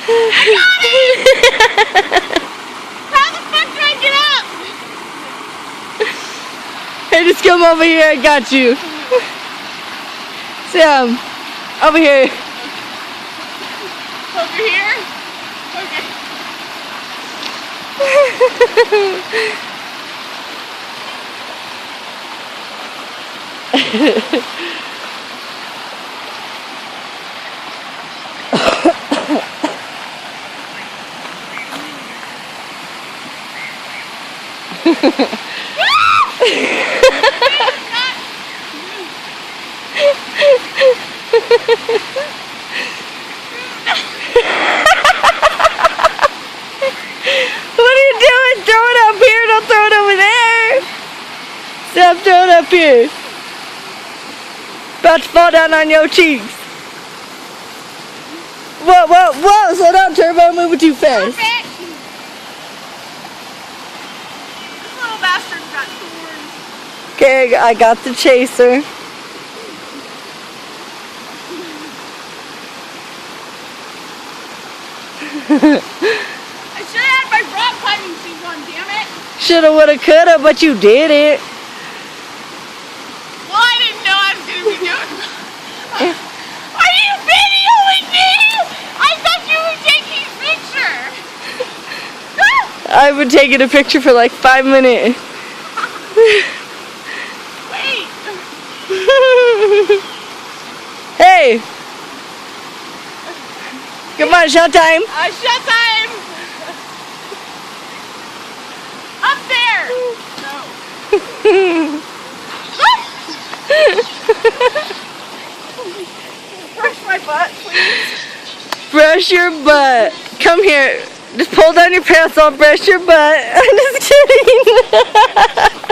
I got it! How the fuck do I get up? Hey, just come over here, I got you. Sam, over here. Over here? Okay. What are you doing? Throw it up here, don't throw it over there. Sam, throw it up here. About to fall down on your cheeks. Whoa, whoa, whoa, slow down, Turbo, I'm moving too fast. Perfect. This little bastard's got thorns. Okay, I got the chaser. I should have had my rock climbing shoes on, damn it. Shoulda, woulda, coulda, but you did it. Well, I didn't know I was going to be doing it. Are you videoing me? I thought you were taking a picture. I've been taking a picture for like 5 minutes. Wait. Hey! Come on, showtime! Showtime. Up there. No. Brush my butt, please. Brush your butt. Come here. Just pull down your pants, I'll brush your butt. I'm just kidding.